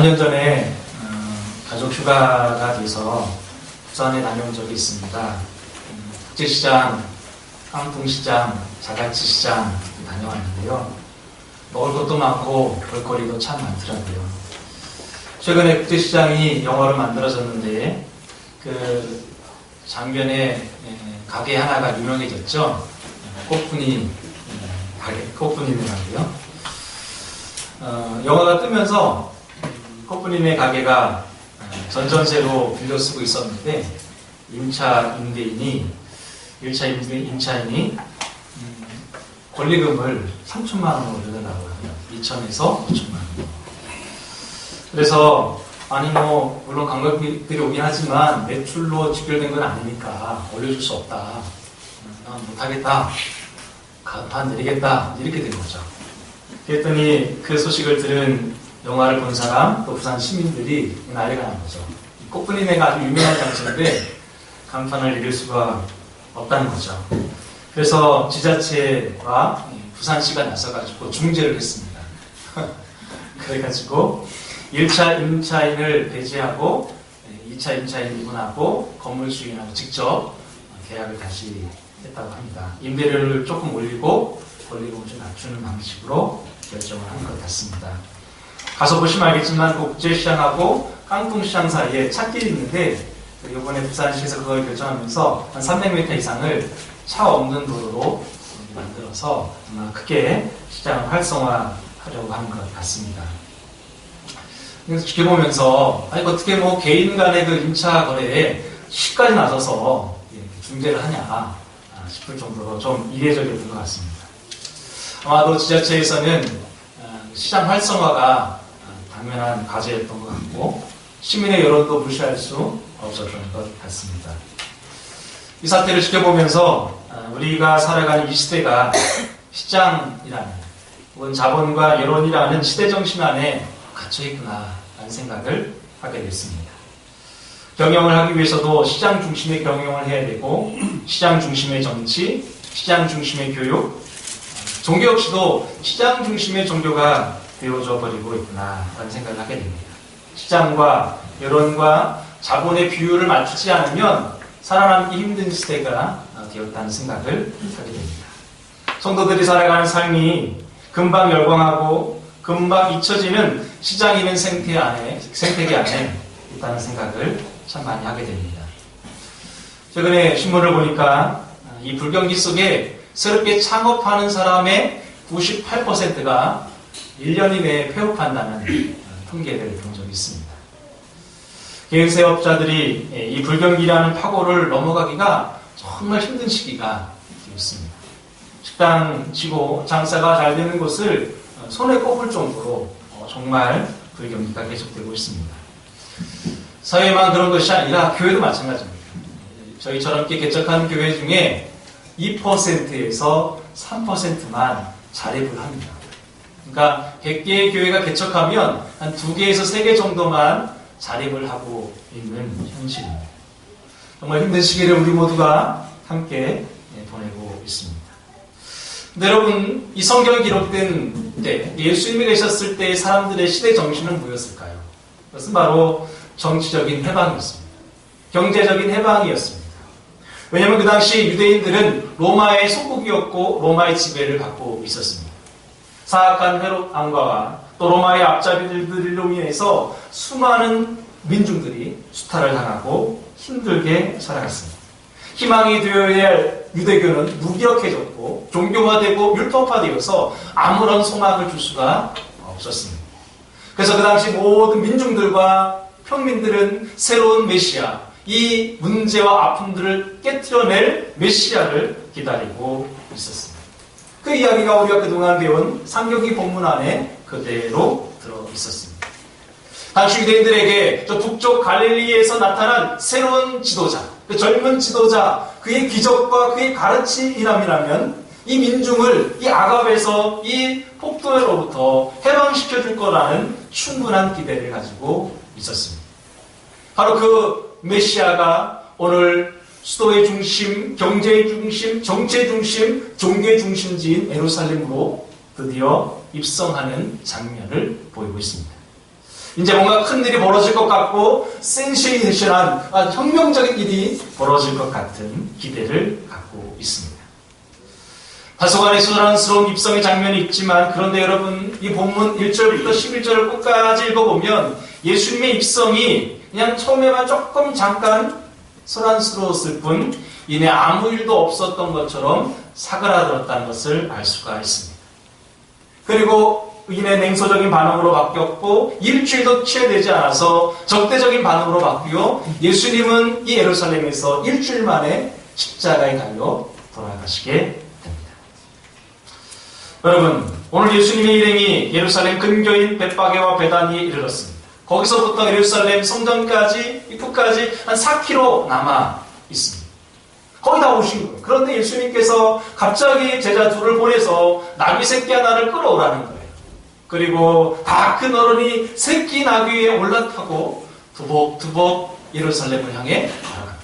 4년 전에 가족 휴가가 돼서 부산에 다녀온 적이 있습니다. 국제시장, 깡통시장, 자갈치시장 다녀왔는데요. 먹을 것도 많고 볼거리도 참 많더라고요. 최근에 국제시장이 영어로 만들어졌는데 그 장변에 가게 하나가 유명해졌죠. 꽃분이 가게, 꽃분이네라고요. 영화가 뜨면서 꽃분이네 가게가 전전세로 빌려 쓰고 있었는데 1차 임대인이 권리금을 3천만 원으로 내달라고 하네요. 2천에서 5천만 원. 그래서 아니 물론 관광객들이 오긴 하지만 매출로 직결된 건 아니니까 올려줄 수 없다. 난 못하겠다. 간판 내리겠다. 이렇게 된 거죠. 그랬더니 그 소식을 들은 영화를 본 사람, 또 부산 시민들이 난리가 난 거죠. 꽃분이네가 아주 유명한 장소인데 간판을 내릴 수가 없다는 거죠. 그래서 지자체와 부산시가 나서가지고 중재를 했습니다. 그래가지고 1차 임차인을 배제하고 2차 임차인 이분하고 건물 주인하고 직접 계약을 다시 했다고 합니다. 임대료를 조금 올리고 권리금을 좀 낮추는 방식으로 결정을 한 것 같습니다. 가서 보시면 알겠지만 국제시장하고 깡통시장 사이에 찻길이 있는데 이번에 부산시에서 그걸 결정하면서 한 300m 이상을 차 없는 도로로 만들어서 크게 시장을 활성화하려고 하는 것 같습니다. 그래서 지켜보면서 어떻게 개인 간의 그 임차 거래에 시까지 나서서 중재를 하냐 싶을 정도로 좀 이례적이었던 것 같습니다. 아마도 지자체에서는 시장 활성화가 당면한 과제였던 것 같고 시민의 여론도 무시할 수 없었던 것 같습니다. 이 사태를 지켜보면서 우리가 살아가는 이 시대가 시장이라는 혹은 자본과 여론이라는 시대정신 안에 갇혀있구나 라는 생각을 하게 됐습니다. 경영을 하기 위해서도 시장 중심의 경영을 해야 되고 시장 중심의 정치, 시장 중심의 교육, 종교 역시도 시장 중심의 종교가 되어져 버리고 있구나 라는 생각을 하게 됩니다. 시장과 여론과 자본의 비율을 맞추지 않으면 살아남기 힘든 시대가 되었다는 생각을 하게 됩니다. 성도들이 살아가는 삶이 금방 열광하고 금방 잊혀지는 시장이 있는 생태계 안에 있다는 생각을 참 많이 하게 됩니다. 최근에 신문을 보니까 이 불경기 속에 새롭게 창업하는 사람의 98%가 1년 이내에 폐업한다는 통계를 본 적이 있습니다. 개인사업자들이 이 불경기라는 파고를 넘어가기가 정말 힘든 시기가 되었습니다. 식당 치고 장사가 잘 되는 곳을 손에 꼽을 정도로 정말 불경기가 계속되고 있습니다. 사회만 그런 것이 아니라 교회도 마찬가지입니다. 저희처럼 이렇게 개척하는 교회 중에 2%에서 3%만 자립을 합니다. 그러니까 100개의 교회가 개척하면 한 2개에서 3개 정도만 자립을 하고 있는 현실입니다. 정말 힘든 시기를 우리 모두가 함께 보내고 있습니다. 근데 여러분, 이 성경이 기록된 때, 예수님이 계셨을 때의 사람들의 시대 정신은 뭐였을까요? 그것은 바로 정치적인 해방이었습니다. 경제적인 해방이었습니다. 왜냐하면 그 당시 유대인들은 로마의 속국이었고 로마의 지배를 받고 있었습니다. 사악한 헤롯 왕과와 또 로마의 앞잡이들로 인해서 수많은 민중들이 수탈을 당하고 힘들게 살아갔습니다. 희망이 되어야 할 유대교는 무기력해졌고 종교화되고 율법화되어서 아무런 소망을 줄 수가 없었습니다. 그래서 그 당시 모든 민중들과 평민들은 새로운 메시아, 이 문제와 아픔들을 깨트려낼 메시아를 기다리고 있었습니다. 그 이야기가 우리가 그동안 배운 상경기 본문 안에 그대로 들어 있었습니다. 당시 유대인들에게 저 북쪽 갈릴리에서 나타난 새로운 지도자, 그 젊은 지도자, 그의 기적과 그의 가르침이라면 이 민중을 이 아갑에서 이 폭도로부터 해방시켜줄 거라는 충분한 기대를 가지고 있었습니다. 바로 그 메시아가 오늘 수도의 중심, 경제의 중심, 정치의 중심, 종교의 중심지인 예루살렘으로 드디어 입성하는 장면을 보이고 있습니다. 이제 뭔가 큰 일이 벌어질 것 같고 센세이션한 혁명적인 일이 벌어질 것 같은 기대를 갖고 있습니다. 다소간에 소란스러운 입성의 장면이 있지만 그런데 여러분 이 본문 1절부터 11절을 끝까지 읽어보면 예수님의 입성이 그냥 처음에만 조금 잠깐 소란스러웠을 뿐 이내 아무 일도 없었던 것처럼 사그라들었다는 것을 알 수가 있습니다. 그리고 이내 냉소적인 반응으로 바뀌었고 일주일도 채 되지 않아서 적대적인 반응으로 바뀌고 예수님은 이 예루살렘에서 일주일 만에 십자가에 달려 돌아가시게 됩니다. 여러분 오늘 예수님의 일행이 예루살렘 근교인 벳바게와 베다니에 이르렀습니다. 거기서부터 예루살렘 성전까지 입구까지 한 4km 남아 있습니다. 거의 다 오신 거예요. 그런데 예수님께서 갑자기 제자 둘을 보내서 나귀 새끼 하나를 끌어오라는 거예요. 그리고 다 큰 어른이 새끼 나귀 위에 올라타고 두벅두벅 예루살렘을 향해 걸어갑니다.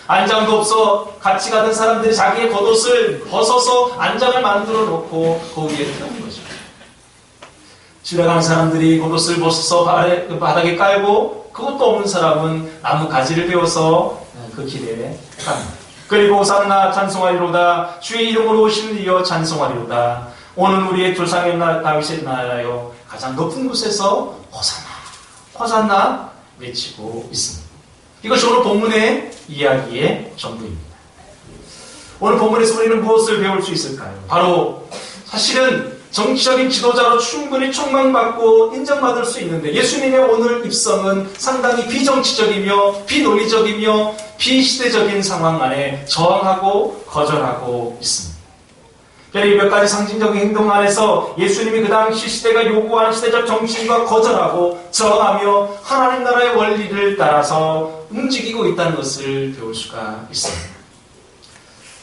안장도 없어 같이 가던 사람들이 자기의 겉옷을 벗어서 안장을 만들어 놓고 그 위에 태운 거죠. 지나가는 사람들이 겉옷을 벗어서 바닥에 깔고 그것도 없는 사람은 나무 가지를 베어서 그 길에 갑니다. 그리고 호산나 찬송하리로다 주의 이름으로 오시는 이여 찬송하리로다 오는 우리의 조상의 다윗의 나라여 가장 높은 곳에서 호산나 호산나 외치고 있습니다. 이것이 오늘 본문의 이야기의 전부입니다. 오늘 본문에서 우리는 무엇을 배울 수 있을까요? 바로 사실은 정치적인 지도자로 충분히 촉망받고 인정받을 수 있는데 예수님의 오늘 입성은 상당히 비정치적이며 비논리적이며 비시대적인 상황 안에 저항하고 거절하고 있습니다. 이 몇 가지 상징적인 행동 안에서 예수님이 그 당시 시대가 요구하는 시대적 정신과 거절하고 저항하며 하나님 나라의 원리를 따라서 움직이고 있다는 것을 배울 수가 있습니다.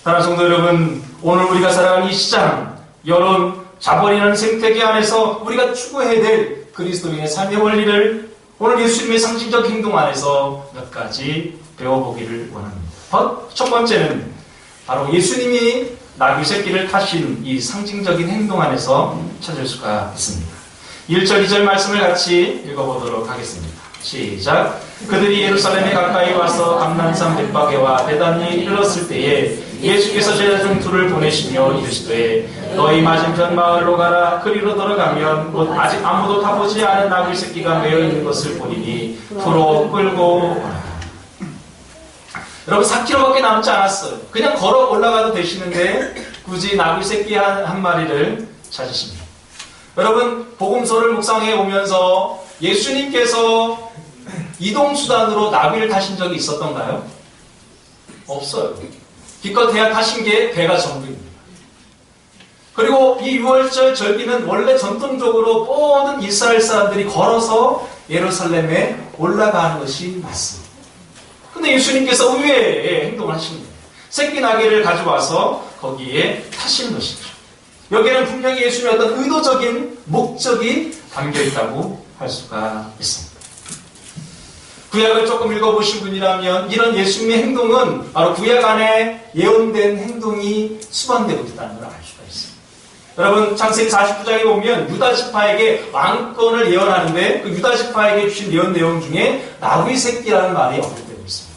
사랑하는 성도 여러분, 오늘 우리가 살아가는 이 시장, 여론, 자본이라는 생태계 안에서 우리가 추구해야 될 그리스도인의 삶의 원리를 오늘 예수님의 상징적 행동 안에서 몇 가지 배워보기를 원합니다. 첫 번째는 바로 예수님이 나귀 새끼를 타신 이 상징적인 행동 안에서 찾을 수가 있습니다. 1절, 2절 말씀을 같이 읽어보도록 하겠습니다. 시작. 그들이 예루살렘에 가까이 와서 감난산 벳바게와 베다니에 이르렀을 때에 예수께서 제자 중 둘을 보내시며 이르시되 너희 맞은편 마을로 가라. 그리로 들어가면 곧 아직 아무도 타보지 않은 나귀 새끼가 매여 있는 것을 보리니 풀어 끌고 오라. 여러분 4km밖에 남지 않았어요. 그냥 걸어 올라가도 되시는데 굳이 나귀 새끼 한 마리를 찾으십니다. 여러분 복음서를 묵상해 오면서 예수님께서 이동수단으로 나귀를 타신 적이 있었던가요? 없어요. 기껏해야 타신 게 배가 전부입니다. 그리고 이 6월절 절기는 원래 전통적으로 모든 이스라엘 사람들이 걸어서 예루살렘에 올라가는 것이 맞습니다. 근데 예수님께서 의외의 행동을 하십니다. 새끼 나귀를 가져와서 거기에 타시는 것이죠. 여기에는 분명히 예수님의 어떤 의도적인 목적이 담겨 있다고 할 수가 있습니다. 구약을 조금 읽어보신 분이라면 이런 예수님의 행동은 바로 구약 안에 예언된 행동이 수반되고 있다는 걸 알 수가 있습니다. 여러분 창세기 49장에 보면 유다지파에게 왕권을 예언하는데 그 유다지파에게 주신 예언 내용 중에 나귀 새끼라는 말이 언급되고 있습니다.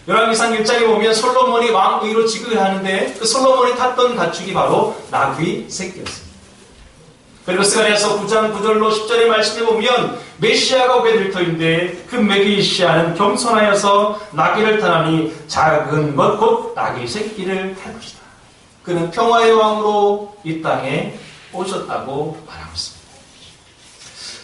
열왕기상 1장에 보면 솔로몬이 왕위로 즉위를 하는데 그 솔로몬이 탔던 가축이 바로 나귀 새끼였습니다. 그리고 스가랴서 9장 9절로 10절의 말씀에 보면 메시아가 오게 될 터인데 그 메시아는 겸손하여서 나귀를 타나니 작은 것 곧 나귀 새끼를 탈 것이다. 그는 평화의 왕으로 이 땅에 오셨다고 말하고 있습니다.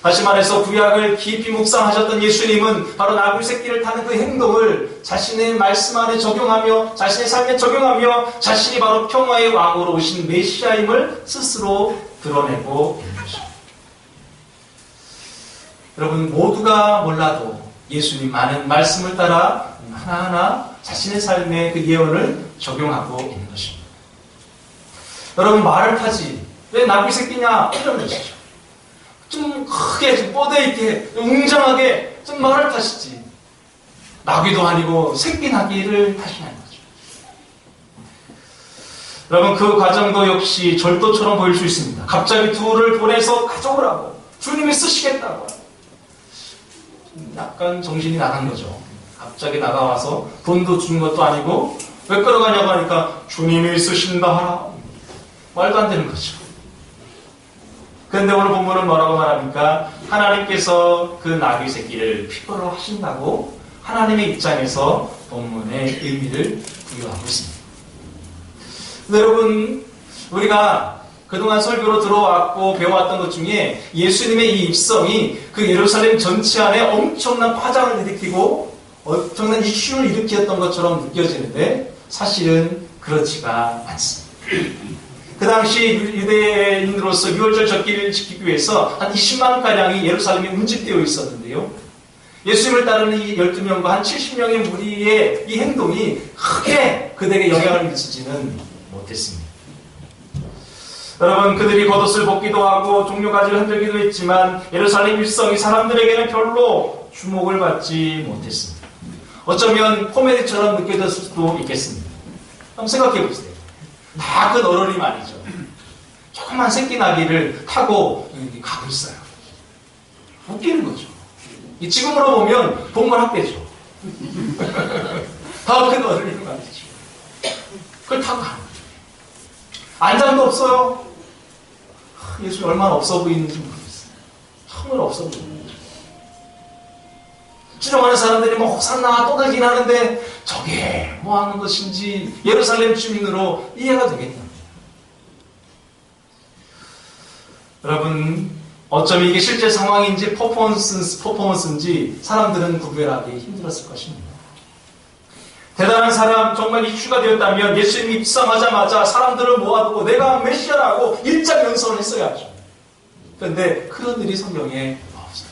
다시 말해서 구약을 깊이 묵상하셨던 예수님은 바로 나귀 새끼를 타는 그 행동을 자신의 말씀 안에 적용하며 자신의 삶에 적용하며 자신이 바로 평화의 왕으로 오신 메시아임을 스스로 드러내고 있는 것입니다. 여러분 모두가 몰라도 예수님 많은 말씀을 따라 하나하나 자신의 삶에 그 예언을 적용하고 있는 것입니다. 여러분 말을 타지 왜 나귀 새끼냐 이런 것이죠. 좀 크게 좀 뻗어있게 웅장하게 좀 말을 타시지 나귀도 아니고 새끼 나귀를 타시냐는 거죠. 여러분 그 과정도 역시 절도처럼 보일 수 있습니다. 갑자기 둘을 보내서 가져오라고 주님이 쓰시겠다고 약간 정신이 나간 거죠. 갑자기 나가와서 돈도 준 것도 아니고 왜 끌어가냐고 하니까 주님이 있으신다 하라. 말도 안 되는 거죠. 그런데 오늘 본문은 뭐라고 말합니까? 하나님께서 그 나귀 새끼를 필요로 하신다고 하나님의 입장에서 본문의 의미를 부여하고 있습니다. 근데 여러분, 우리가 그동안 설교로 들어왔고 배워왔던 것 중에 예수님의 이 입성이 그 예루살렘 전체 안에 엄청난 파장을 일으키고 엄청난 이슈를 일으켰던 것처럼 느껴지는데 사실은 그렇지가 않습니다. 그 당시 유대인으로서 유월절 절기를 지키기 위해서 한 20만가량이 예루살렘에 운집되어 있었는데요. 예수님을 따르는 이 12명과 한 70명의 무리의 이 행동이 크게 그들에게 영향을 미치지는 못했습니다. 여러분, 그들이 겉옷을 벗기도 하고 종려가지를 흔들기도 했지만 예루살렘 일성이 사람들에게는 별로 주목을 받지 못했습니다. 어쩌면 코미디처럼 느껴졌을 수도 있겠습니다. 한번 생각해 보세요. 다 그 너러리 말이죠. 조그만 새끼 나귀를 타고 가고 있어요. 웃기는 거죠. 지금으로 보면 동물학대죠. 다 그 너러리 말이죠. 그걸 타고 가는 거죠. 안장도 없어요. 예수님 얼마나 없어 보이는지 모르겠어요. 정말 없어 보이는 거죠. 추종하는 사람들이 뭐 호산나 떠들긴 하는데 저게 뭐 하는 것인지 예루살렘 주민으로 이해가 되겠냐. 여러분, 어쩌면 이게 실제 상황인지 퍼포먼스인지 사람들은 구별하기 힘들었을 것입니다. 대단한 사람, 정말 이슈가 되었다면 예수님이 입성하자마자 사람들을 모아두고 내가 메시아라고 일장 연설을 했어야죠. 그런데 그런 일이 성경에 없어요.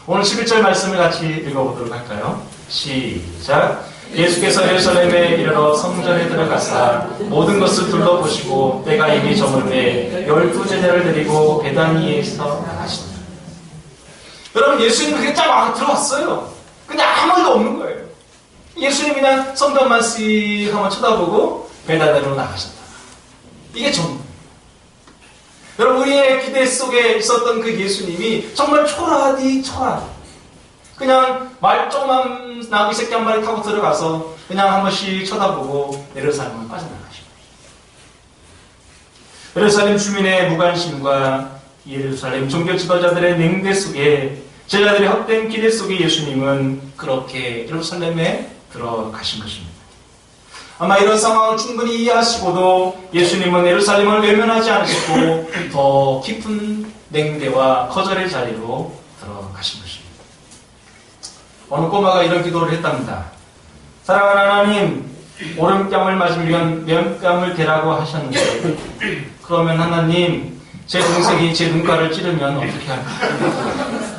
오늘 11절 말씀을 같이 읽어보도록 할까요? 시작. 예수께서 예루살렘에 이르러 성전에 들어가사 모든 것을 둘러보시고 때가 이미 저물매 12제자를 데리고 베다니에서 나가시니라. 여러분, 예수님 그게 딱 들어왔어요. 근데 아무 일도 없는 거예요. 예수님 그냥 성전만 씩 한번 쳐다보고 베다니로 나가셨다. 이게 전부. 여러분, 우리의 기대 속에 있었던 그 예수님이 정말 초라하디 초라하디 그냥 말조만 나귀 새끼 한 마리 타고 들어가서 그냥 한 번씩 쳐다보고 예루살렘을 빠져나가시고, 예루살렘 주민의 무관심과 예루살렘 종교 지도자들의 냉대 속에 제자들의 헛된 기대 속에 예수님은 그렇게 예루살렘에 들어가신 것입니다. 아마 이런 상황을 충분히 이해하시고도 예수님은 예루살렘을 외면하지 않으시고 더 깊은 냉대와 거절의 자리로 들어가신 것입니다. 어느 꼬마가 이런 기도를 했답니다. 사랑하는 하나님, 오른뺨을 맞으면 왼뺨을 대라고 하셨는데 그러면 하나님, 제 동생이 제 눈가를 찌르면 어떻게 할까요?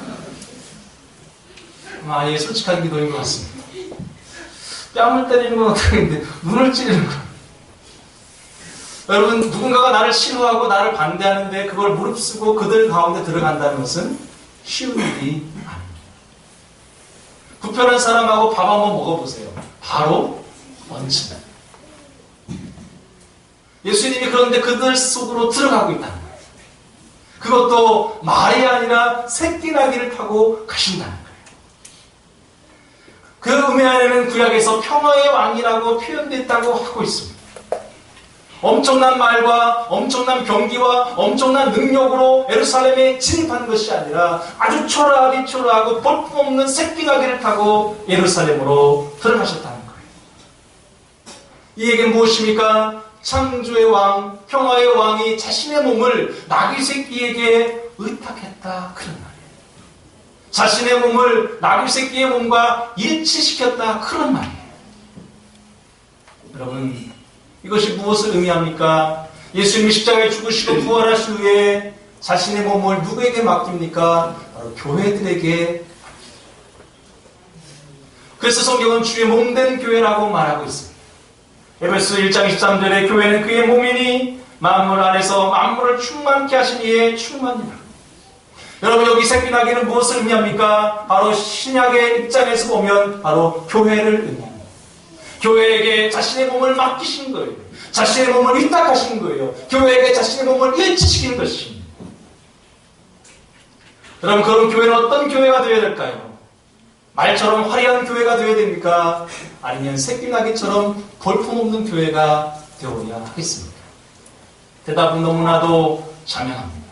아예 솔직한 기도인 것 같습니다. 뺨을 때리는 건 어떻게인데 눈을 찌르는 거. 여러분, 누군가가 나를 싫어하고 나를 반대하는데 그걸 무릅쓰고 그들 가운데 들어간다는 것은 쉬운 일이 아닙니다. 불편한 사람하고 밥 한번 먹어보세요. 바로 얹힌다. 예수님이 그런데 그들 속으로 들어가고 있다는 거예요. 그것도 말이 아니라 새끼 나귀를 타고 가신다는 거예요. 그 의미 안에는 구약에서 평화의 왕이라고 표현됐다고 하고 있습니다. 엄청난 말과 엄청난 병기와 엄청난 능력으로 예루살렘에 진입한 것이 아니라 아주 초라하고 볼품없는 새끼 나귀를 타고 예루살렘으로 들어가셨다는 거예요. 이 얘기는 무엇입니까? 창조의 왕, 평화의 왕이 자신의 몸을 나귀 새끼에게 의탁했다, 그런 말이에요. 자신의 몸을 나귀 새끼의 몸과 일치시켰다, 그런 말이에요. 여러분, 이것이 무엇을 의미합니까? 예수님이 십자가에 죽으시고 부활하신 후에 자신의 몸을 누구에게 맡깁니까? 바로 교회들에게 맡깁니다. 그래서 성경은 주의 몸된 교회라고 말하고 있습니다. 에베소 1장 23절에 교회는 그의 몸이니 만물 안에서 만물을 충만케 하신 이의 충만이라. 여러분, 여기 새끼 나귀는 무엇을 의미합니까? 바로 신약의 입장에서 보면 바로 교회를 의미합니다. 교회에게 자신의 몸을 맡기신 거예요. 자신의 몸을 위탁하신 거예요. 교회에게 자신의 몸을 일치시킨 것입니다. 여러분, 그럼 교회는 어떤 교회가 되어야 될까요? 말처럼 화려한 교회가 되어야 됩니까? 아니면 새끼나기처럼 볼품없는 교회가 되어야 하겠습니까? 대답은 너무나도 자명합니다.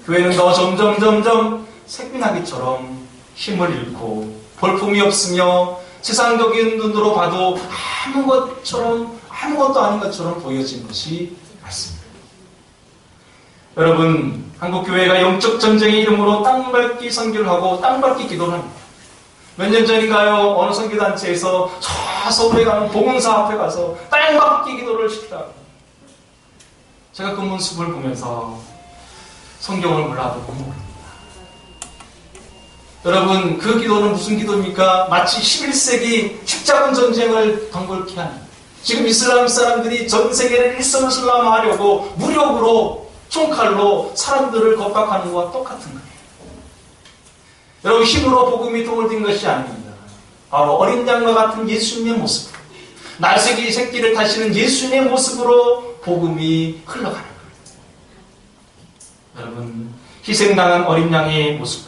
교회는 더 점점 새끼나기처럼 힘을 잃고 볼품이 없으며 세상적인 눈으로 봐도 아무것도 아닌 것처럼 보여진 것이 맞습니다. 여러분, 한국교회가 영적 전쟁의 이름으로 땅밟기 선교를 하고 땅밟기 기도를 합니다. 몇 년 전인가요? 어느 선교단체에서 저 서울에 가는 봉은사 앞에 가서 땅밟기 기도를 시키더라고요. 제가 그 모습을 보면서 성경을 몰라도 못 모릅니다. 여러분, 그 기도는 무슨 기도입니까? 마치 11세기 십자군 전쟁을 덩굴케 하는, 지금 이슬람 사람들이 전 세계를 일성슬람하려고 무력으로 총칼로 사람들을 겁박하는 것과 똑같은 거예요. 여러분, 힘으로 복음이 통을 든 것이 아닙니다. 바로 어린 양과 같은 예수님의 모습, 날새기 새끼를 타시는 예수님의 모습으로 복음이 흘러가는 거예요. 여러분, 희생당한 어린 양의 모습,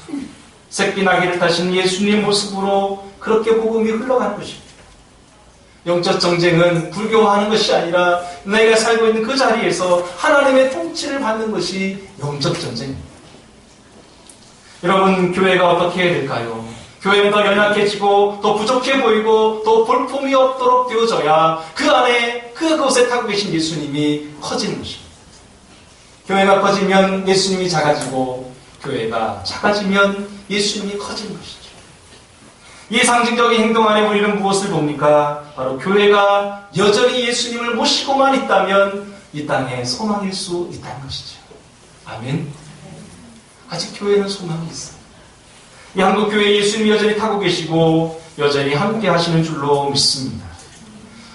새끼 나귀를 타신 예수님의 모습으로 그렇게 복음이 흘러가는 것입니다. 영적 전쟁은 불교화하는 것이 아니라 내가 살고 있는 그 자리에서 하나님의 통치를 받는 것이 영적 전쟁입니다. 여러분, 교회가 어떻게 해야 될까요? 교회는 더 연약해지고 더 부족해 보이고 더 볼품이 없도록 되어져야 그 안에 그곳에 타고 계신 예수님이 커지는 것입니다. 교회가 커지면 예수님이 작아지고 교회가 작아지면 예수님이 커지는 것이죠. 이 상징적인 행동 안에 우리는 무엇을 봅니까? 바로 교회가 여전히 예수님을 모시고만 있다면 이 땅에 소망일 수 있다는 것이죠. 아멘. 아직 교회는 소망이 있어요. 이 한국교회 예수님이 여전히 타고 계시고 여전히 함께 하시는 줄로 믿습니다.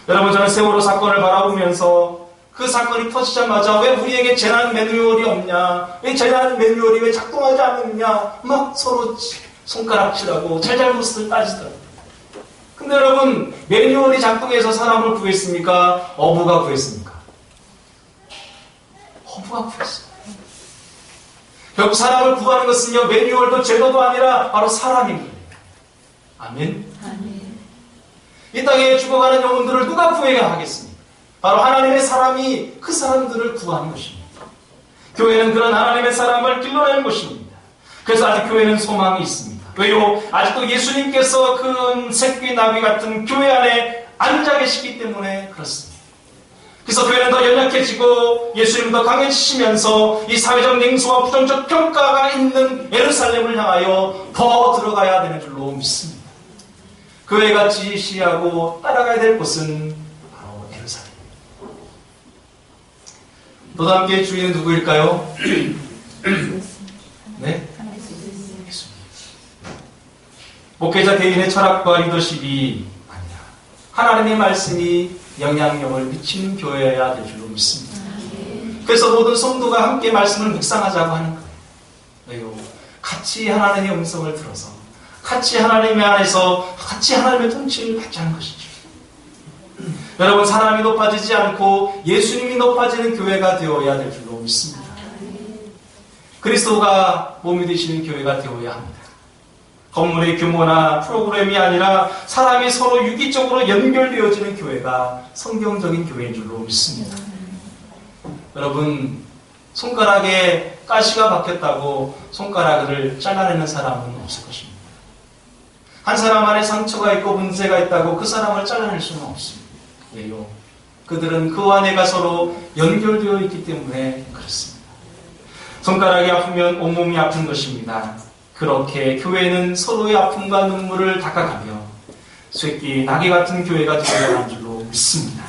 여러분, 저는 세월호 사건을 바라보면서 그 사건이 터지자마자 왜 우리에게 재난 매뉴얼이 없냐, 왜 재난 매뉴얼이 왜 작동하지 않느냐 막 서로 손가락질하고 잘잘못을 따지더라고요. 근데 여러분, 매뉴얼이 작동해서 사람을 구했습니까? 어부가 구했습니까? 어부가 구했어요. 결국 사람을 구하는 것은요, 매뉴얼도 제도도 아니라 바로 사람인 거예요. 아멘. 아멘. 이 땅에 죽어가는 영혼들을 누가 구해야 하겠습니까? 바로 하나님의 사람이 그 사람들을 구하는 것입니다. 교회는 그런 하나님의 사람을 길러내는 것입니다. 그래서 아직 교회는 소망이 있습니다. 왜요? 아직도 예수님께서 그 새끼 나귀 같은 교회 안에 앉아 계시기 때문에 그렇습니다. 그래서 교회는 더 연약해지고 예수님 더 강해지시면서 이 사회적 냉소와 부정적 평가가 있는 예루살렘을 향하여 더 들어가야 되는 줄로 믿습니다. 교회가 지시하고 따라가야 될 곳은 바로 예루살렘. 또 함께 주인은 누구일까요? 네? 목회자 개인의 철학과 리더십이 아니라 하나님의 말씀이 영향력을 미치는 교회여야 될 줄로 믿습니다. 그래서 모든 성도가 함께 말씀을 묵상하자고 하는 거예요. 왜요? 같이 하나님의 음성을 들어서 같이 하나님의 안에서 같이 하나님의 통치를 받자는 것이죠. 여러분, 사람이 높아지지 않고 예수님이 높아지는 교회가 되어야 될 줄로 믿습니다. 그리스도가 몸이 되시는 교회가 되어야 합니다. 건물의 규모나 프로그램이 아니라 사람이 서로 유기적으로 연결되어지는 교회가 성경적인 교회인 줄로 믿습니다. 여러분, 손가락에 가시가 박혔다고 손가락을 잘라내는 사람은 없을 것입니다. 한 사람 안에 상처가 있고 문제가 있다고 그 사람을 잘라낼 수는 없습니다. 왜요? 그들은 그 안에가 서로 연결되어 있기 때문에 그렇습니다. 손가락이 아프면 온몸이 아픈 것입니다. 그렇게 교회는 서로의 아픔과 눈물을 닦아가며 쇠기 나귀 같은 교회가 되어야 하는 줄로 믿습니다.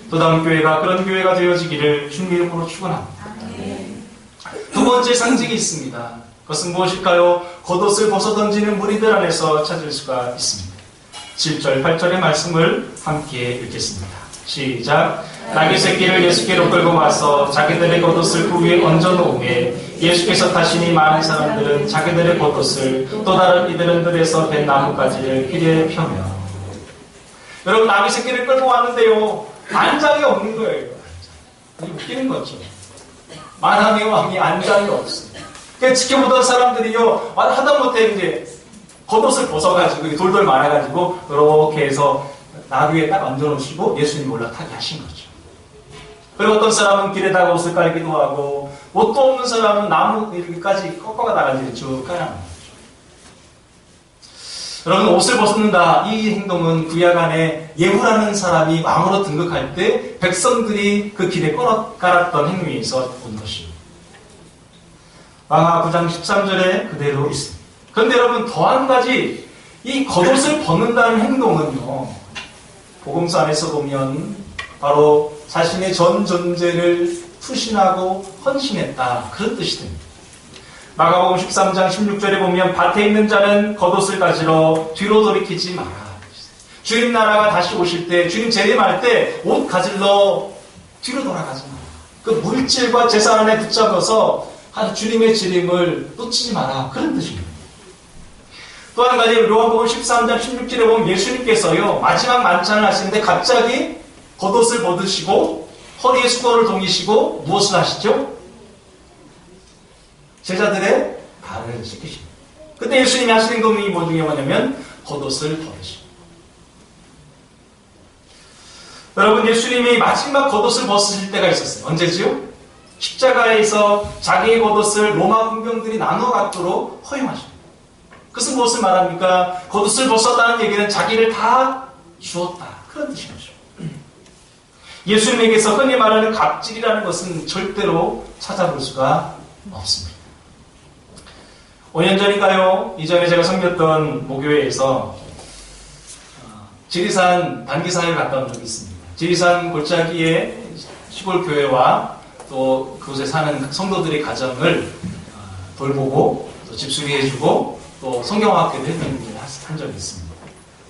또 다음 교회가 그런 교회가 되어지기를 주님 이름으로 축원합니다. 두 번째 상징이 있습니다. 그것은 무엇일까요? 겉옷을 벗어던지는 무리들 안에서 찾을 수가 있습니다. 7절, 8절의 말씀을 함께 읽겠습니다. 시작. 나귀 새끼를 예수께로 끌고 와서 자기들의 겉옷을 그 위에 얹어놓음에 예수께서 타시니 많은 사람들은 자기들의 겉옷을 또 다른 이들은 들에서 벤 나뭇가지를 길에 펴며. 여러분, 나귀 새끼를 끌고 왔는데요, 안장이 없는 거예요. 웃기는 거죠. 만왕의 왕이 안장이 없어요. 지켜보던 사람들이요, 하다못해 이제 겉옷을 벗어가지고 돌돌 말아가지고 이렇게 해서 나귀에 딱 얹어놓으시고 예수님이 올라타게 하신 거죠. 그리고 어떤 사람은 길에다가 옷을 깔기도 하고 옷도 없는 사람은 나무 이렇게까지 꺾어가다가 쭉 깔아놓는 거죠. 여러분, 옷을 벗는다, 이 행동은 구약 안에 예후라는 사람이 왕으로 등극할 때 백성들이 그 길에 깔았던 행위에서 온 것입니다. 마가 9장 13절에 그대로 있습니다. 그런데 여러분, 더 한 가지 이 겉옷을 벗는다는 행동은요, 복음서 안에서 보면 바로 자신의 전 존재를 투신하고 헌신했다, 그런 뜻이 됩니다. 마가복음 13장 16절에 보면 밭에 있는 자는 겉옷을 가지러 뒤로 돌이키지 마라. 주님 나라가 다시 오실 때, 주님 재림할 때 옷 가지러 뒤로 돌아가지 마라. 그 물질과 재산 안에 붙잡아서 주님의 재림을 놓치지 마라, 그런 뜻입니다. 또 한 가지 요한복음 13장 16절에 보면 예수님께서요, 마지막 만찬을 하시는데 갑자기 겉옷을 벗으시고 허리에 수건을 동이시고 무엇을 하시죠? 제자들의 발을 씻기십니다. 그때 예수님이 하시는 행동이 뭐 중에 뭐냐면 겉옷을 벗으십니다. 여러분, 예수님이 마지막 겉옷을 벗으실 때가 있었어요. 언제지요? 십자가에서 자기의 겉옷을 로마 군병들이 나누어 갖도록 허용하십니다. 그것은 무엇을 말합니까? 겉옷을 벗었다는 얘기는 자기를 다 주었다, 그런 뜻인 거죠. 예수님에게서 흔히 말하는 갑질이라는 것은 절대로 찾아볼 수가 없습니다. 5년 전인가요? 이전에 제가 섬겼던 모교회에서 지리산 단기사를 갔다 온 적이 있습니다. 지리산 골짜기에 시골 교회와 또 그곳에 사는 성도들의 가정을 돌보고 또 집수리해주고 또 성경학교도 한 적이 있습니다.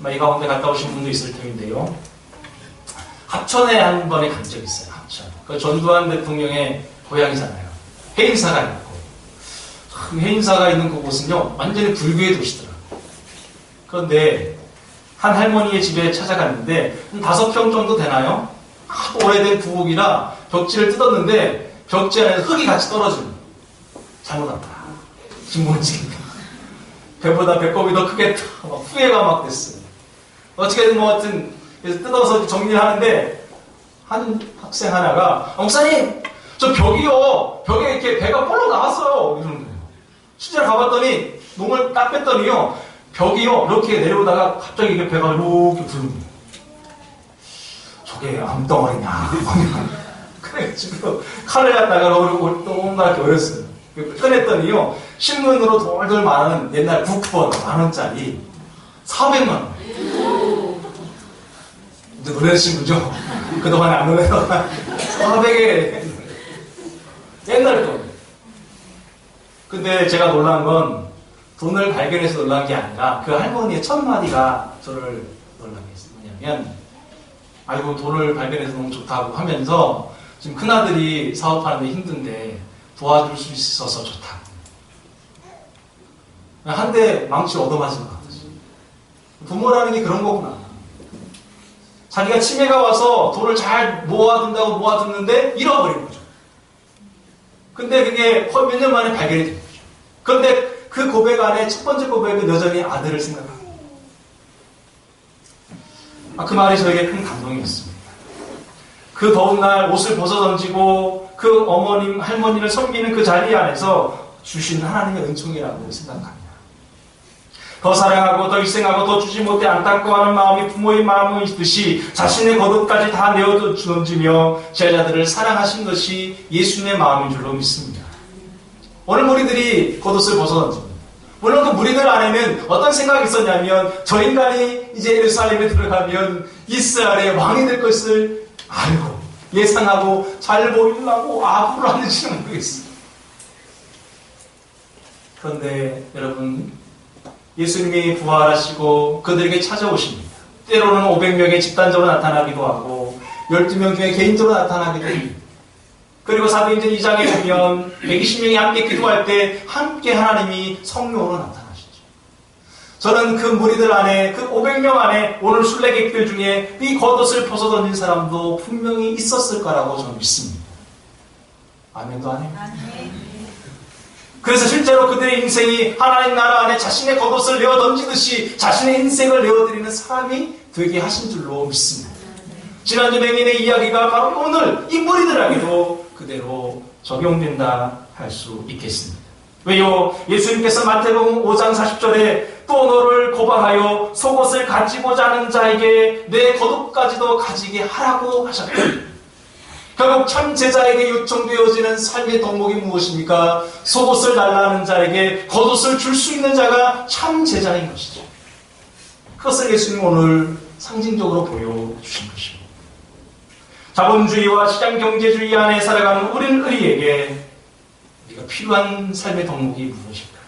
아마 이 가운데 갔다 오신 분도 있을 텐데요. 합천에 한 번에 간 적이 있어요. 합천. 그 전두환 대통령의 고향이잖아요. 해인사가 있고. 해인사가 있는 그곳은요, 완전히 불교의 도시더라고요. 그런데 한 할머니의 집에 찾아갔는데 한 5평 정도 되나요? 아주 오래된 부엌이라 벽지를 뜯었는데 벽지 안에 흙이 같이 떨어지는 거예요. 잘못 왔다. 진문지니까. 배보다 배꼽이 더 크겠다. 막 후회가 막 됐어요. 어떻게든 뭐 하여튼 그래서 뜯어서 정리를 하는데 한 학생 하나가 목사님, 저 벽이요, 벽에 이렇게 배가 볼록 나왔어요, 이러는 거예요. 실제로 가봤더니 농을 딱 뺐더니요, 벽이요 이렇게 내려오다가 갑자기 이게 배가 이렇게 부르는 거예요. 저게 암덩어리냐. 그래가지고 칼을 갖다가 뭔가 이렇게 어렸어요. 꺼냈더니요, 신문으로 돌돌 많은 옛날 국번 10,000원짜리 400만 원. 놀라신 분죠? 그동안 안 놀래서 400에 옛날 돈. 근데 제가 놀란 건 돈을 발견해서 놀란 게 아니라 그 할머니의 첫 마디가 저를 놀라게 했어요. 뭐냐면, 아이고 돈을 발견해서 너무 좋다고 하면서 지금 큰아들이 사업하는데 힘든데 도와줄 수 있어서 좋다고. 한 대 망치 얻어맞은 것 같았어요. 부모라는 게 그런 거구나. 자기가 치매가 와서 돈을 잘 모아둔다고 모아뒀는데 잃어버린 거죠. 근데 그게 몇 년 만에 발견이 된 거죠. 그런데 그 고백 안에 첫 번째 고백은 여전히 아들을 생각하고. 그 말이 저에게 큰 감동이었습니다. 그 더운 날 옷을 벗어 던지고 그 어머님, 할머니를 섬기는 그 자리 안에서 주신 하나님의 은총이라고 생각합니다. 더 사랑하고 더 희생하고 더 주지 못해 안타까워하는 마음이 부모의 마음이듯이 자신의 겉옷까지 다 내어던지며 제자들을 사랑하신 것이 예수님의 마음인 줄로 믿습니다. 오늘 무리들이 겉옷을 벗어던집니다. 물론 그 무리들 안에는 어떤 생각이 있었냐면, 저 인간이 이제 예루살렘에 들어가면 이스라엘의 왕이 될 것을 알고 예상하고 잘 보이려고 아부를 하는지는 모르겠어요. 그런데 여러분, 예수님이 부활하시고 그들에게 찾아오십니다. 때로는 500명의 집단적으로 나타나기도 하고 12명 중에 개인적으로 나타나기도 합니다. 그리고 사도행전 2장에 보면 120명이 함께 기도할 때 함께 하나님이 성령으로 나타나시죠. 저는 그 무리들 안에, 그 500명 안에 오늘 순례객들 중에 이 겉옷을 벗어던진 사람도 분명히 있었을 거라고 저는 믿습니다. 아멘도 안 해요? 그래서 실제로 그들의 인생이 하나님 나라 안에 자신의 겉옷을 내어 던지듯이 자신의 인생을 내어드리는 사람이 되게 하신 줄로 믿습니다. 지난주 맹인의 이야기가 바로 오늘 이 무리들에게도 그대로 적용된다 할 수 있겠습니다. 왜요? 예수님께서 마태복음 5장 40절에 또 너를 고발하여 속옷을 가지고자 하는 자에게 내 겉옷까지도 가지게 하라고 하셨다. 결국 참 제자에게 요청되어지는 삶의 덕목이 무엇입니까? 속옷을 달라는 자에게 겉옷을 줄 수 있는 자가 참 제자인 것이죠. 그것을 예수님 오늘 상징적으로 보여주신 것입니다. 자본주의와 시장경제주의 안에 살아가는 우리에게 우리가 필요한 삶의 덕목이 무엇일까요?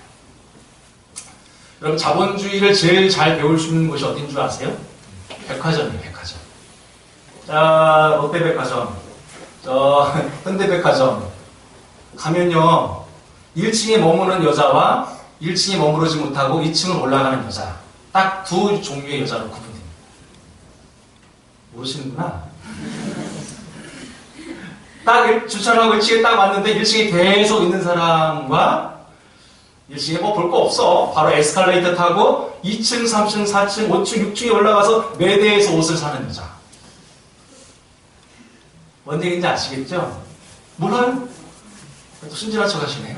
여러분, 자본주의를 제일 잘 배울 수 있는 곳이 어딘 줄 아세요? 백화점이에요, 백화점. 자, 롯데백화점, 현대백화점 가면요, 1층에 머무는 여자와 1층에 머무르지 못하고 2층을 올라가는 여자, 딱 두 종류의 여자로 구분됩니다. 모르시는구나. 딱 주차하고 1층에 딱 왔는데 1층에 계속 있는 사람과 1층에 뭐 볼 거 없어. 바로 에스컬레이터 타고 2층, 3층, 4층, 5층, 6층에 올라가서 매대에서 옷을 사는 여자. 뭔 얘기인지 아시겠죠? 몰라요? 또 순진한 척 하시네요.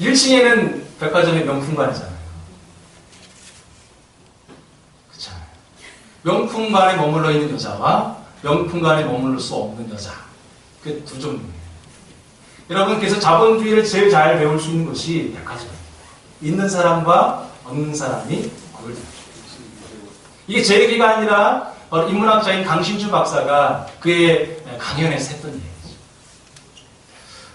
1층에는 백화점의 명품관이잖아요. 그렇잖아요. 명품관에 머물러 있는 여자와 명품관에 머물러 수 없는 여자. 그 두 종류예요. 여러분께서 자본주의를 제일 잘 배울 수 있는 것이 백화점입니다. 있는 사람과 없는 사람이 구별됩니다. 이게 제 얘기가 아니라 인문학자인 강신주 박사가 그의 강연에서 했던 얘기죠.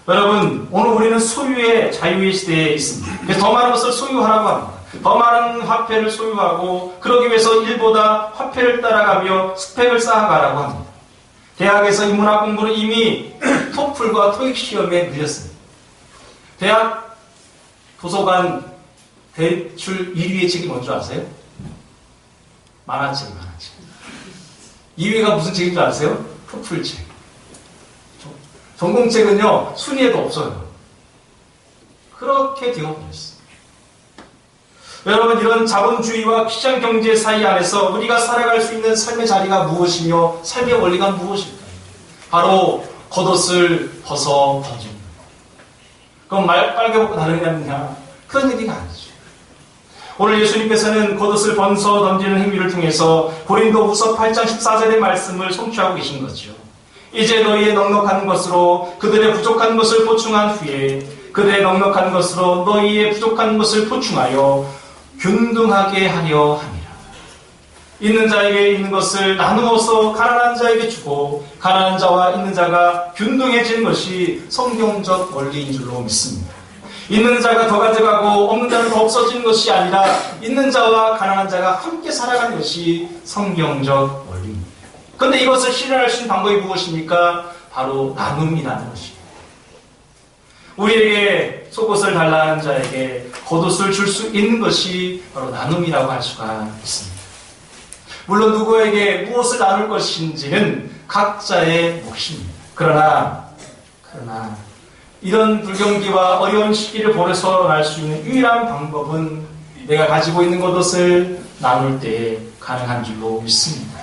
여러분, 오늘 우리는 소유의 자유의 시대에 있습니다. 그래서 더 많은 것을 소유하라고 합니다. 더 많은 화폐를 소유하고 그러기 위해서 일보다 화폐를 따라가며 스펙을 쌓아가라고 합니다. 대학에서 인문학 공부는 이미 토플과 토익 시험에 밀렸습니다. 대학 도서관 대출 1위의 책이 뭔지 아세요? 만화책, 만화책. 2위가 무슨 책인 줄 아세요? 토플책. 전공책은요, 순위에도 없어요. 그렇게 되어버렸어요. 여러분, 이런 자본주의와 시장 경제 사이 안에서 우리가 살아갈 수 있는 삶의 자리가 무엇이며 삶의 원리가 무엇일까요? 바로 겉옷을 벗어 던지는 거예요. 그럼 빨개 벗고 다르느냐? 그런 얘기가 아니죠. 오늘 예수님께서는 겉옷을 벗어 던지는 행위를 통해서 고린도후서 8장 14절의 말씀을 성취하고 계신 거죠. 이제 너희의 넉넉한 것으로 그들의 부족한 것을 보충한 후에 그들의 넉넉한 것으로 너희의 부족한 것을 보충하여 균등하게 하려 함이라. 있는 자에게 있는 것을 나누어서 가난한 자에게 주고 가난한 자와 있는 자가 균등해지는 것이 성경적 원리인 줄로 믿습니다. 있는 자가 더 가져가고 없는 자는 더 없어지는 것이 아니라 있는 자와 가난한 자가 함께 살아가는 것이 성경적 원리입니다. 그런데 이것을 실현할 수 있는 방법이 무엇입니까? 바로 나눔이라는 것입니다. 우리에게 속옷을 달라는 자에게 겉옷을 줄 수 있는 것이 바로 나눔이라고 할 수가 있습니다. 물론 누구에게 무엇을 나눌 것인지는 각자의 몫입니다. 그러나 이런 불경기와 어려운 시기를 벗어날 수 있는 유일한 방법은 내가 가지고 있는 겉옷을 나눌 때에 가능한 줄로 믿습니다.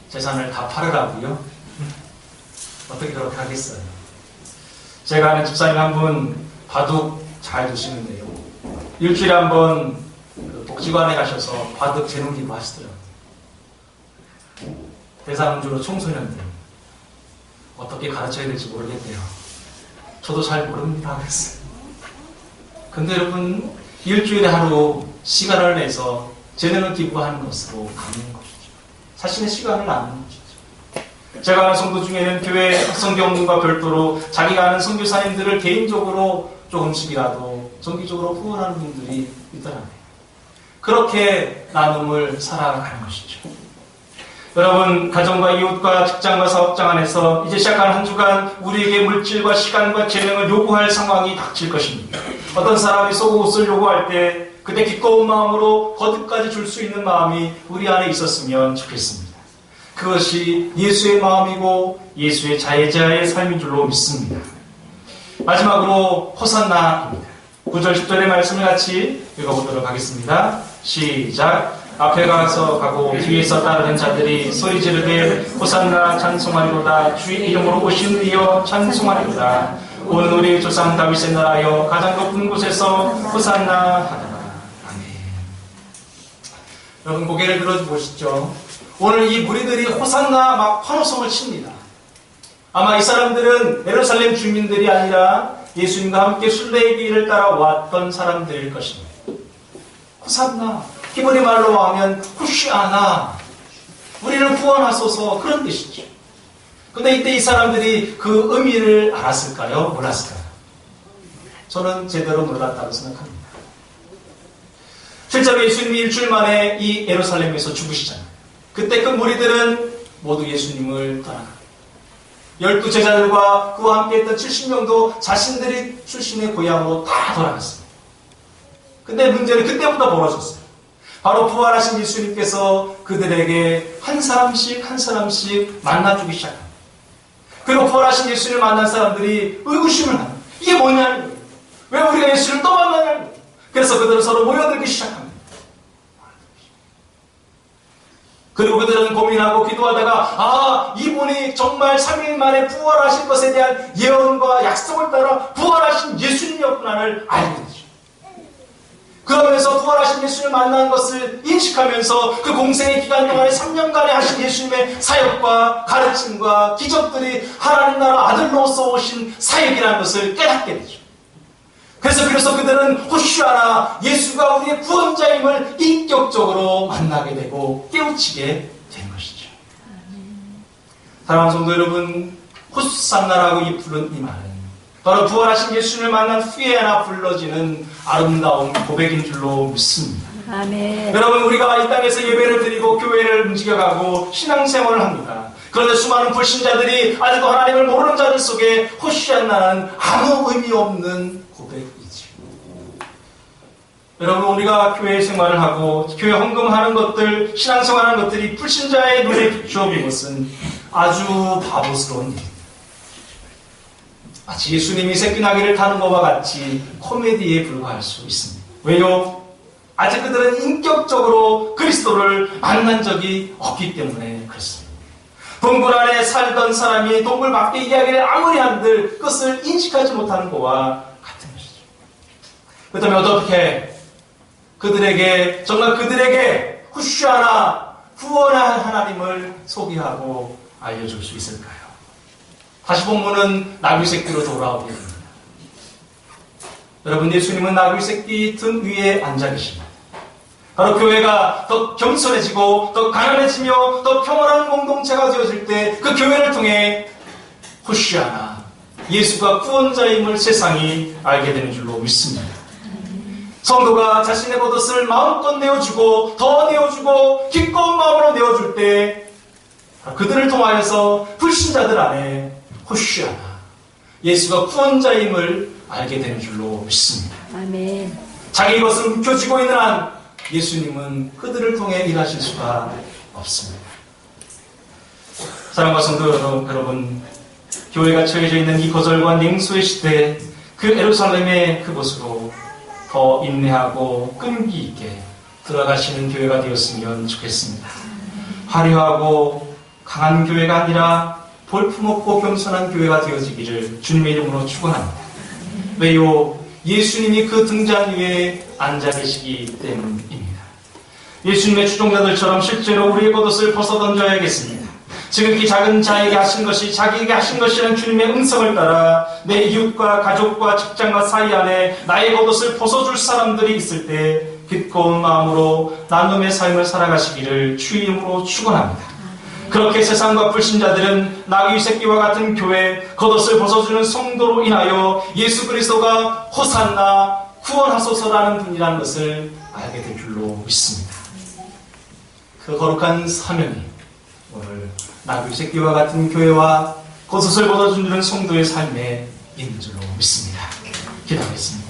재산을 다 팔으라고요? 어떻게 그렇게 하겠어요? 제가 아는 집사님 한 분 바둑 잘 두시는데요. 일주일에 한 번 복지관에 가셔서 바둑 재능 기부 하시더라고요. 대상주로 청소년들. 어떻게 가르쳐야 될지 모르겠네요. 저도 잘 모릅니다. 그랬어요. 근데 여러분, 일주일에 하루 시간을 내서 재능을 기부하는 것으로 갚는 것이죠. 자신의 시간을 나누는 것이죠. 제가 아는 성도 중에는 교회 성경과 별도로 자기가 아는 선교사님들을 개인적으로 조금씩이라도 정기적으로 후원하는 분들이 있더라고요. 그렇게 나눔을 살아가는 것이죠. 여러분, 가정과 이웃과 직장과 사업장 안에서 이제 시작하는 한 주간 우리에게 물질과 시간과 재능을 요구할 상황이 닥칠 것입니다. 어떤 사람이 속옷을 요구할 때 그때 기꺼운 마음으로 거듭까지 줄 수 있는 마음이 우리 안에 있었으면 좋겠습니다. 그것이 예수의 마음이고 예수의 자애자의 삶인 줄로 믿습니다. 마지막으로 호산나입니다. 9절 10절의 말씀을 같이 읽어보도록 하겠습니다. 시작. 앞에 가고 뒤에서 따르는 자들이 소리 지르되 호산나 찬송하리로다. 주의 이름으로 오신 이여 찬송하리로다. 온 우리 조상 다윗의 나라여 가장 높은 곳에서 호산나 하더라. 아멘. 여러분 고개를 들어보시죠. 오늘 이 무리들이 호산나 막 환호성을 칩니다. 아마 이 사람들은 예루살렘 주민들이 아니라 예수님과 함께 순례의 길을 따라왔던 사람들일 것입니다. 호산나, 히브리 말로 하면 후시아나, 우리를 구원하소서, 그런 뜻이죠. 근데 이때 이 사람들이 그 의미를 알았을까요? 몰랐을까요? 저는 제대로 몰랐다고 생각합니다. 실제로 예수님이 일주일 만에 이 예루살렘에서 죽으시잖아요. 그때 그 무리들은 모두 예수님을 떠나갑니다. 12 제자들과 그와 함께 했던 70명도 자신들이 출신의 고향으로 다 돌아갔습니다. 근데 문제는 그때부터 벌어졌어요. 바로 부활하신 예수님께서 그들에게 한 사람씩 만나주기 시작합니다. 그리고 부활하신 예수님을 만난 사람들이 의구심을 합니다. 이게 뭐냐는 거예요. 왜 우리가 예수를 또 만나냐는 거예요. 그래서 그들은 서로 모여들기 시작합니다. 그리고 그들은 고민하고 기도하다가 이분이 정말 3일 만에 부활하실 것에 대한 예언과 약속을 따라 부활하신 예수님이었구나를 알게 되죠. 그러면서 부활하신 예수님을 만난 것을 인식하면서 그 공생의 기간 동안에 3년간에 하신 예수님의 사역과 가르침과 기적들이 하나님 나라 아들로서 오신 사역이라는 것을 깨닫게 되죠. 그래서 그들은 호시아나, 예수가 우리의 구원자임을 인격적으로 만나게 되고 깨우치게 된 것이죠. 사랑하는 성도 여러분, 호산나라고 부른 이 말은 바로 부활하신 예수님을 만난 후에나 불러지는 아름다운 고백인 줄로 믿습니다. 아멘. 여러분, 우리가 이 땅에서 예배를 드리고 교회를 움직여가고 신앙생활을 합니다. 그런데 수많은 불신자들이 아직도 하나님을 모르는 자들 속에 호시아나는 아무 의미 없는 고백이지. 여러분, 우리가 교회 생활을 하고 교회 헌금하는 것들, 신앙생활하는 것들이 불신자의 눈에 비추어진 것은 아주 바보스러운 일입니다. 마치 예수님이 새끼나귀를 타는 것과 같이 코미디에 불과할 수 있습니다. 왜요? 아직 그들은 인격적으로 그리스도를 만난 적이 없기 때문에 그렇습니다. 동굴 안에 살던 사람이 동굴 밖의 이야기를 아무리 한들 그것을 인식하지 못하는 것과 같은 것이죠. 그렇다면 어떻게 그들에게 후시아나, 구원할 하나님을 소개하고 알려줄 수 있을까요? 다시 본문은 나귀 새끼로 돌아오게 됩니다. 여러분, 예수님은 나귀 새끼 등 위에 앉아 계십니다. 바로 교회가 더 겸손해지고 더 가난해지며 더 평온한 공동체가 되어질 때 그 교회를 통해 호시아나, 예수가 구원자임을 세상이 알게 되는 줄로 믿습니다. 성도가 자신의 겉옷을 마음껏 내어주고 더 내어주고 기꺼운 마음으로 내어줄 때 그들을 통하여서 불신자들 안에 호시아나, 예수가 구원자임을 알게 되는 줄로 믿습니다. 아멘. 자기 것을 움켜쥐고 있는 한 예수님은 그들을 통해 일하실 수가 없습니다. 사랑과 성도 여러분, 교회가 처해져 있는 이 거절과 냉소의 시대에 그 예루살렘의 그곳으로 더 인내하고 끈기 있게 들어가시는 교회가 되었으면 좋겠습니다. 화려하고 강한 교회가 아니라 볼품없고 겸손한 교회가 되어지기를 주님의 이름으로 축원합니다. 왜요? 예수님이 그 등잔 위에 앉아 계시기 때문입니다. 예수님의 추종자들처럼 실제로 우리의 겉옷을 벗어 던져야겠습니다. 지극히 작은 자에게 하신 것이 자기에게 하신 것이라는 주님의 음성을 따라 내 이웃과 가족과 직장과 사이 안에 나의 겉옷을 벗어줄 사람들이 있을 때 기꺼운 마음으로 나눔의 삶을 살아가시기를 주의 이름으로 축원합니다. 그렇게 세상과 불신자들은 나귀 새끼와 같은 교회, 겉옷을 벗어주는 성도로 인하여 예수 그리스도가 호산나, 구원하소서라는 분이라는 것을 알게 될 줄로 믿습니다. 그 거룩한 사명이 오늘 나귀 새끼와 같은 교회와 겉옷을 벗어주는 성도의 삶에 있는 줄로 믿습니다. 기도하겠습니다.